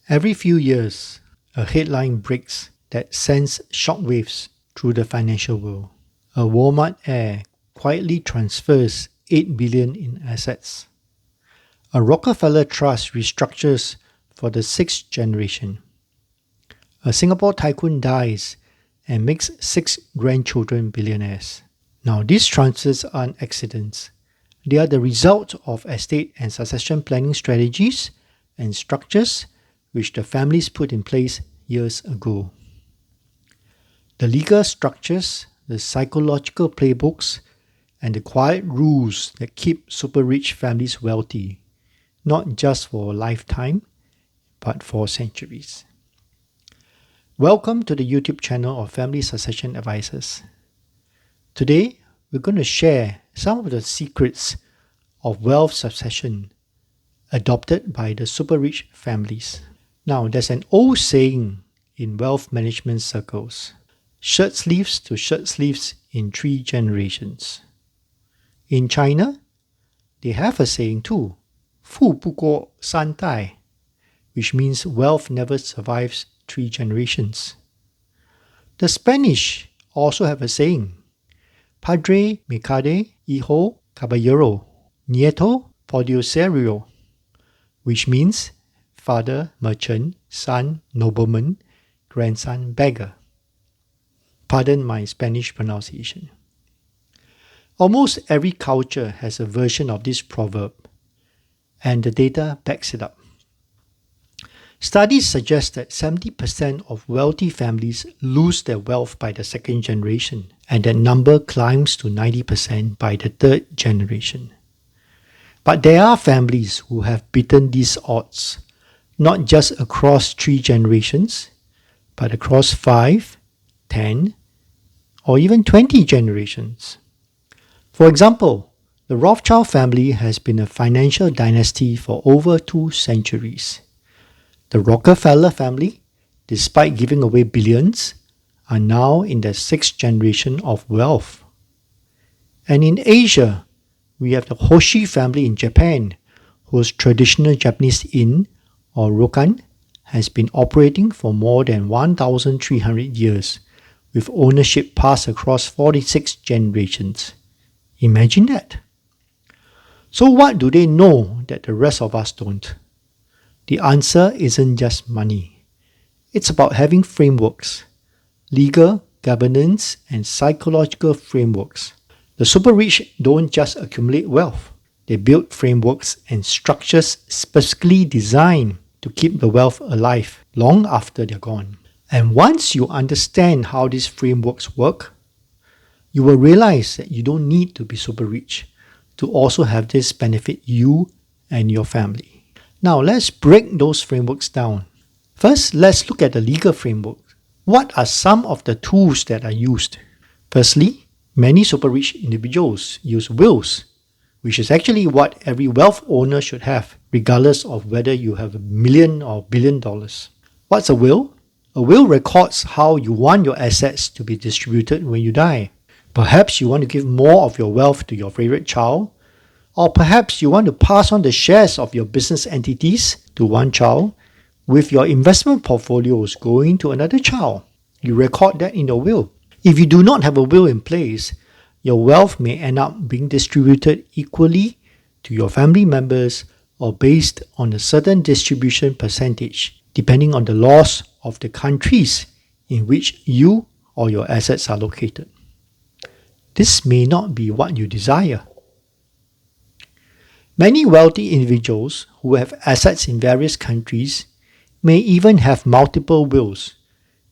Every few years, a headline breaks that sends shockwaves through the financial world. A Walmart heir quietly transfers $8 billion in assets. A Rockefeller Trust restructures for the sixth generation. A Singapore tycoon dies and makes 6 grandchildren billionaires. Now, these transfers aren't accidents. They are the result of estate and succession planning strategies and structures which the families put in place years ago. The legal structures, the psychological playbooks, and the quiet rules that keep super rich families wealthy, not just for a lifetime, but for centuries. Welcome to the YouTube channel of Family Succession Advisors. Today, we're going to share some of the secrets of wealth succession adopted by the super rich families. Now, there's an old saying in wealth management circles: shirt sleeves to shirt sleeves in 3 generations. In China, they have a saying too, 富不过三代, which means wealth never survives 3 generations. The Spanish also have a saying, Padre Mercade, Hijo Caballero, Nieto Podioserio, which means father merchant, son nobleman, grandson beggar. Pardon my Spanish pronunciation. Almost every culture has a version of this proverb, and the data backs it up. Studies suggest that 70% of wealthy families lose their wealth by the second generation, and that number climbs to 90% by the third generation. But there are families who have beaten these odds, not just across 3 generations, but across 5, 10, or even 20 generations. For example, the Rothschild family has been a financial dynasty for over 2 centuries. The Rockefeller family, despite giving away billions, are now in their 6th generation of wealth. And in Asia, we have the Hoshi family in Japan, whose traditional Japanese inn, or ryokan, has been operating for more than 1,300 years, with ownership passed across 46 generations. Imagine that. So what do they know that the rest of us don't? The answer isn't just money. It's about having frameworks, legal, governance, and psychological frameworks. The super rich don't just accumulate wealth. They build frameworks and structures specifically designed to keep the wealth alive long after they're gone. And once you understand how these frameworks work, you will realize that you don't need to be super rich to also have this benefit you and your family. Now, let's break those frameworks down. First, let's look at the legal framework. What are some of the tools that are used? Firstly, many super rich individuals use wills, which is actually what every wealth owner should have, regardless of whether you have $1 million or $1 billion. What's a will? A will records how you want your assets to be distributed when you die. Perhaps you want to give more of your wealth to your favorite child, or perhaps you want to pass on the shares of your business entities to one child, with your investment portfolios going to another child. You record that in your will. If you do not have a will in place, your wealth may end up being distributed equally to your family members or based on a certain distribution percentage, depending on the laws of the countries in which you or your assets are located. This may not be what you desire. Many wealthy individuals who have assets in various countries may even have multiple wills,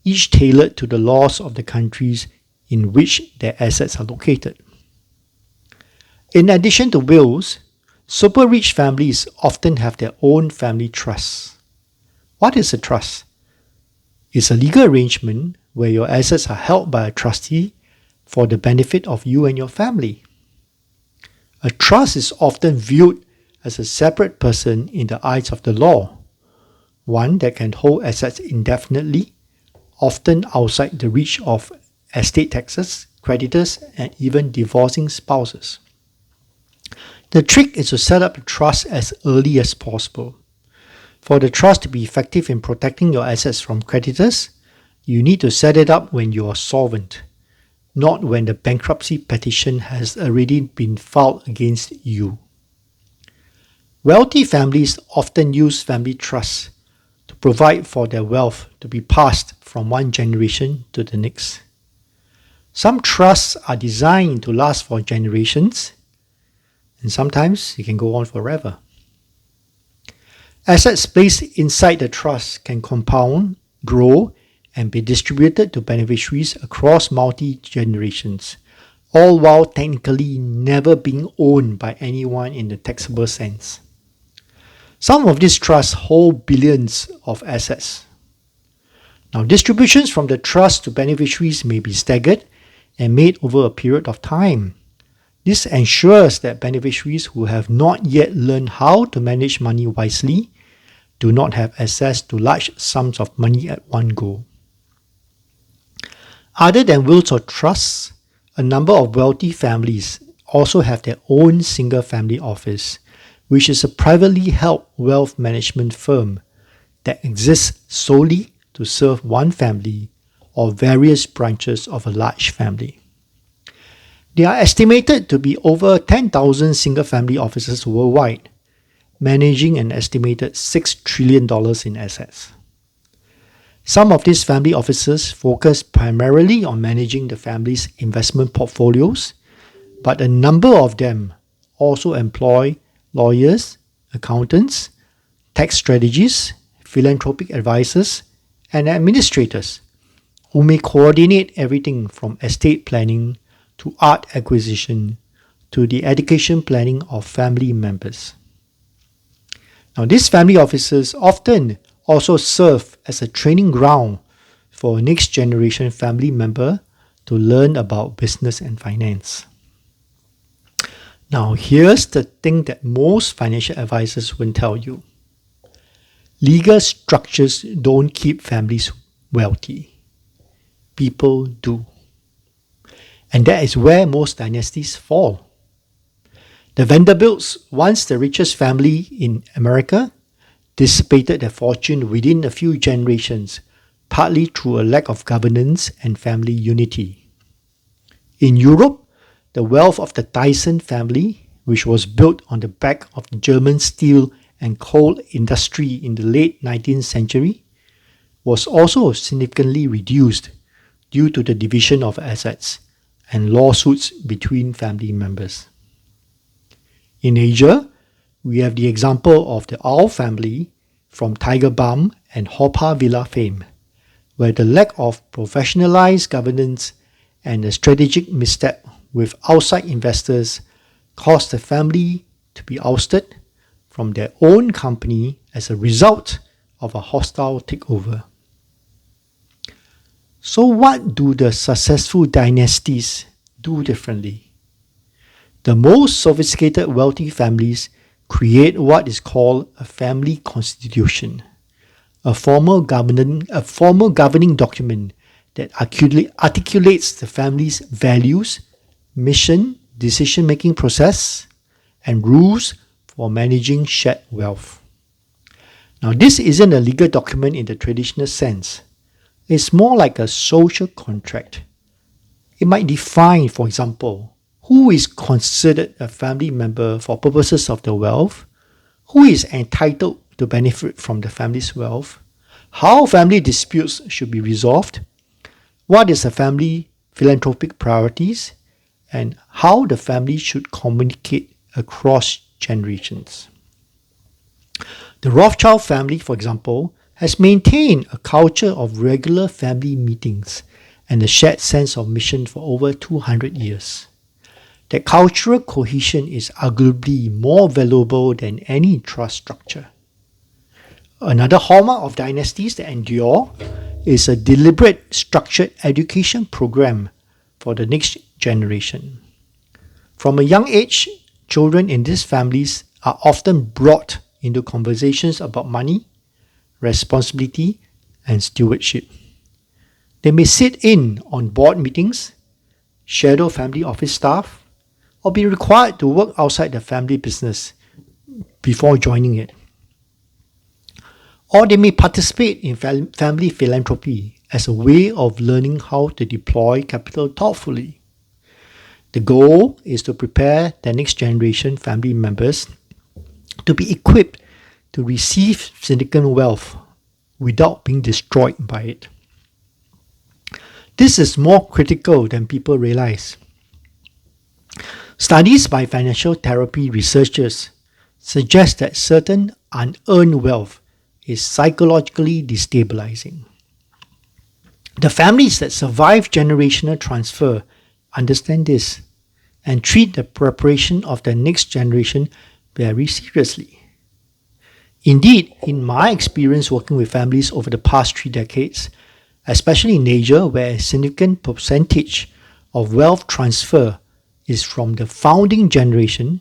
each tailored to the laws of the countries in which their assets are located. In addition to wills, super rich families often have their own family trusts. What is a trust? It's a legal arrangement where your assets are held by a trustee for the benefit of you and your family. A trust is often viewed as a separate person in the eyes of the law, one that can hold assets indefinitely, often outside the reach of estate taxes, creditors, and even divorcing spouses. The trick is to set up a trust as early as possible. For the trust to be effective in protecting your assets from creditors, you need to set it up when you are solvent, not when the bankruptcy petition has already been filed against you. Wealthy families often use family trusts to provide for their wealth to be passed from one generation to the next. Some trusts are designed to last for generations, and sometimes it can go on forever. Assets placed inside the trust can compound, grow, and be distributed to beneficiaries across multi-generations, all while technically never being owned by anyone in the taxable sense. Some of these trusts hold billions of assets. Now, distributions from the trust to beneficiaries may be staggered and made over a period of time. This ensures that beneficiaries who have not yet learned how to manage money wisely do not have access to large sums of money at one go. Other than wills or trusts, a number of wealthy families also have their own single family office, which is a privately held wealth management firm that exists solely to serve one family or various branches of a large family. There are estimated to be over 10,000 single family offices worldwide, managing an estimated $6 trillion in assets. Some of these family offices focus primarily on managing the family's investment portfolios, but a number of them also employ lawyers, accountants, tax strategists, philanthropic advisors, and administrators who may coordinate everything from estate planning to art acquisition to the education planning of family members. Now, these family offices often also serve as a training ground for a next generation family member to learn about business and finance. Now, here's the thing that most financial advisors won't tell you. Legal structures don't keep families wealthy. People do. And that is where most dynasties fall. The Vanderbilts, once the richest family in America, dissipated their fortune within a few generations, partly through a lack of governance and family unity. In Europe, the wealth of the Tyson family, which was built on the back of the German steel and coal industry in the late 19th century, was also significantly reduced due to the division of assets and lawsuits between family members. In Asia, we have the example of the Au family from Tiger Balm and Haw Villa fame, where the lack of professionalized governance and a strategic misstep with outside investors caused the family to be ousted from their own company as a result of a hostile takeover. So what do the successful dynasties do differently? The most sophisticated wealthy families create what is called a family constitution, a formal governing document that articulates the family's values, mission, decision-making process, and rules for managing shared wealth. Now, this isn't a legal document in the traditional sense. It's more like a social contract. It might define, for example, who is considered a family member for purposes of the wealth, who is entitled to benefit from the family's wealth, how family disputes should be resolved, what is the family philanthropic priorities, and how the family should communicate across generations. The Rothschild family, for example, has maintained a culture of regular family meetings and a shared sense of mission for over 200 years. That cultural cohesion is arguably more valuable than any trust structure. Another hallmark of dynasties that endure is a deliberate, structured education program for the next generation. From a young age, children in these families are often brought into conversations about money, responsibility, and stewardship. They may sit in on board meetings, shadow family office staff, or be required to work outside the family business before joining it. Or they may participate in family philanthropy as a way of learning how to deploy capital thoughtfully. The goal is to prepare the next generation family members to be equipped to receive significant wealth without being destroyed by it. This is more critical than people realize. Studies by financial therapy researchers suggest that certain unearned wealth is psychologically destabilizing. The families that survive generational transfer understand this and treat the preparation of the next generation very seriously. Indeed, in my experience working with families over the past 3 decades, especially in Asia, where a significant percentage of wealth transfer is from the founding generation,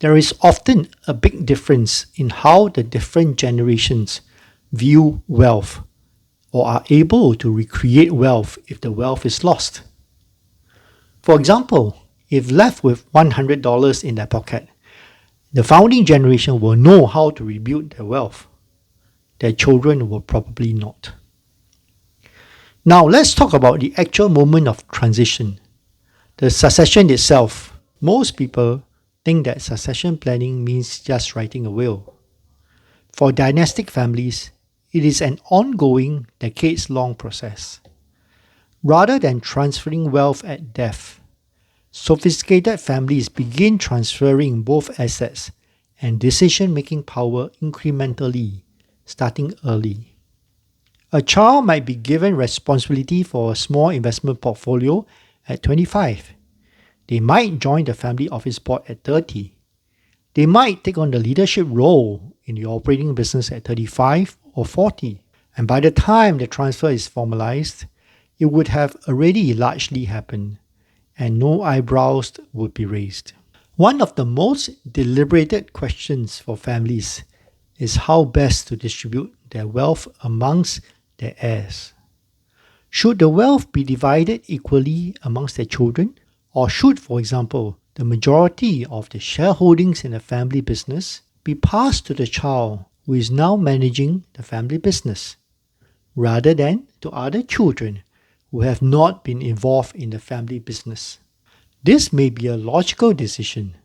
there is often a big difference in how the different generations view wealth or are able to recreate wealth if the wealth is lost. For example, if left with $100 in their pocket, the founding generation will know how to rebuild their wealth. Their children will probably not. Now let's talk about the actual moment of transition. The succession itself. Most people think that succession planning means just writing a will. For dynastic families, it is an ongoing, decades-long process. Rather than transferring wealth at death, sophisticated families begin transferring both assets and decision-making power incrementally, starting early. A child might be given responsibility for a small investment portfolio at 25. They might join the family office board at 30. They might take on the leadership role in the operating business at 35 or 40. And by the time the transfer is formalized, it would have already largely happened, and no eyebrows would be raised. One of the most deliberated questions for families is how best to distribute their wealth amongst their heirs. Should the wealth be divided equally amongst their children? Or should, for example, the majority of the shareholdings in the family business be passed to the child who is now managing the family business, rather than to other children who have not been involved in the family business? This may be a logical decision,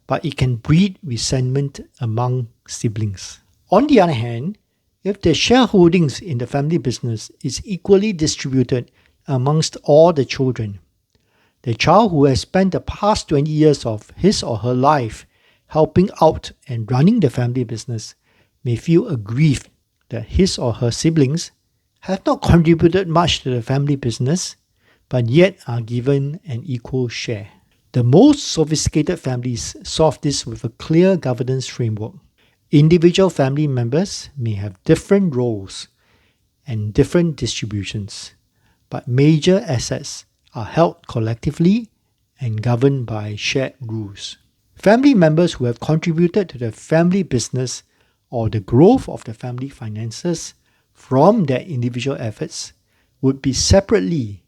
but it can breed resentment among siblings. On the other hand, if the shareholdings in the family business is equally distributed amongst all the children, the child who has spent the past 20 years of his or her life helping out and running the family business may feel aggrieved that his or her siblings have not contributed much to the family business, but yet are given an equal share. The most sophisticated families solve this with a clear governance framework. Individual family members may have different roles and different distributions, but major assets are held collectively and governed by shared rules. Family members who have contributed to the family business or the growth of the family finances from their individual efforts would be separately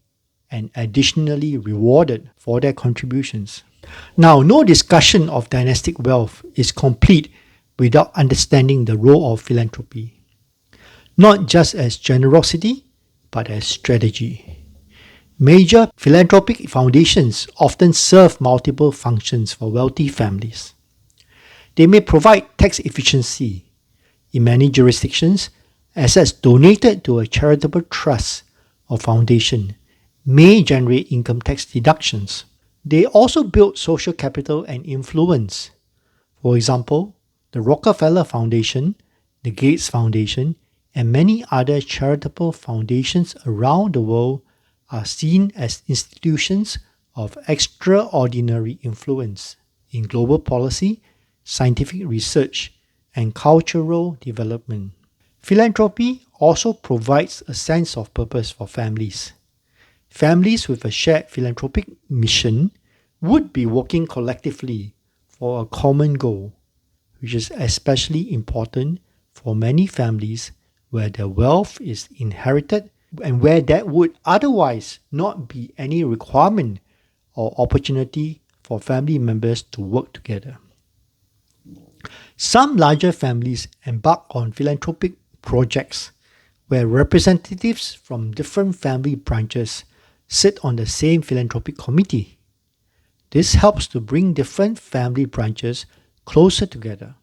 and additionally rewarded for their contributions. Now, no discussion of dynastic wealth is complete without understanding the role of philanthropy, not just as generosity, but as strategy. Major philanthropic foundations often serve multiple functions for wealthy families. They may provide tax efficiency. In many jurisdictions, assets donated to a charitable trust or foundation may generate income tax deductions. They also build social capital and influence. For example, the Rockefeller Foundation, the Gates Foundation, and many other charitable foundations around the world are seen as institutions of extraordinary influence in global policy, scientific research, and cultural development. Philanthropy also provides a sense of purpose for families. Families with a shared philanthropic mission would be working collectively for a common goal, which is especially important for many families where their wealth is inherited and where there would otherwise not be any requirement or opportunity for family members to work together. Some larger families embark on philanthropic projects where representatives from different family branches sit on the same philanthropic committee. This helps to bring different family branches closer together.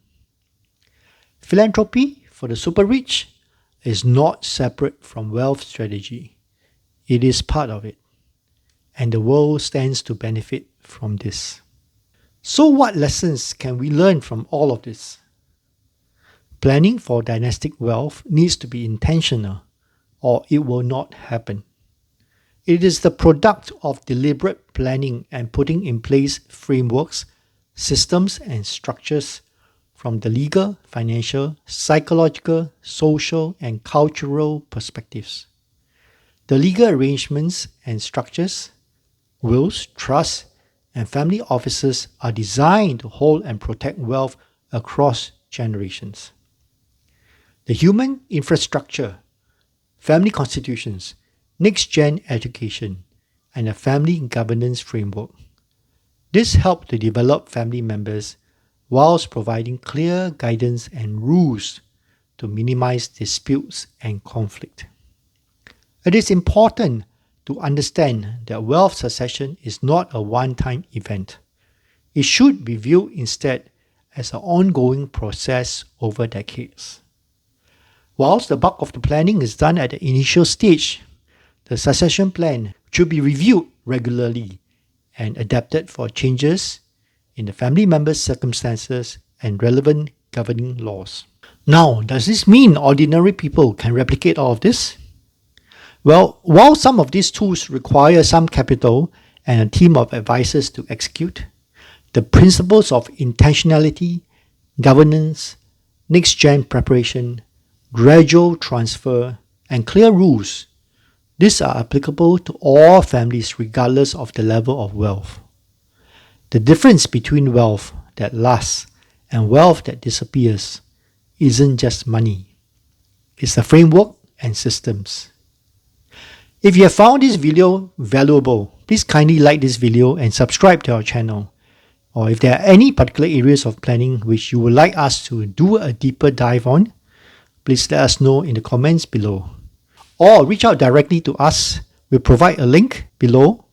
Philanthropy for the super rich is not separate from wealth strategy. It is part of it, and the world stands to benefit from this. So what lessons can we learn from all of this? Planning for dynastic wealth needs to be intentional, or it will not happen. It is the product of deliberate planning and putting in place frameworks, systems, and structures from the legal, financial, psychological, social, and cultural perspectives. The legal arrangements and structures, wills, trusts, and family offices are designed to hold and protect wealth across generations. The human infrastructure, family constitutions, next-gen education, and a family governance framework. This helps to develop family members whilst providing clear guidance and rules to minimize disputes and conflict. It is important to understand that wealth succession is not a one-time event. It should be viewed instead as an ongoing process over decades. Whilst the bulk of the planning is done at the initial stage, the succession plan should be reviewed regularly and adapted for changes in the family members' circumstances and relevant governing laws. Now, does this mean ordinary people can replicate all of this? Well, while some of these tools require some capital and a team of advisors to execute, the principles of intentionality, governance, next-gen preparation, gradual transfer, and clear rules, these are applicable to all families regardless of the level of wealth. The difference between wealth that lasts and wealth that disappears isn't just money. It's the framework and systems. If you have found this video valuable, please kindly like this video and subscribe to our channel. Or if there are any particular areas of planning which you would like us to do a deeper dive on, please let us know in the comments below. Or reach out directly to us. We'll provide a link below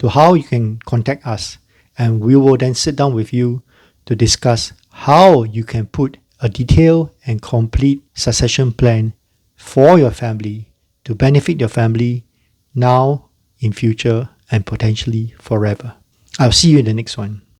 to how you can contact us, and we will then sit down with you to discuss how you can put a detailed and complete succession plan for your family to benefit your family now, in future, and potentially forever. I'll see you in the next one.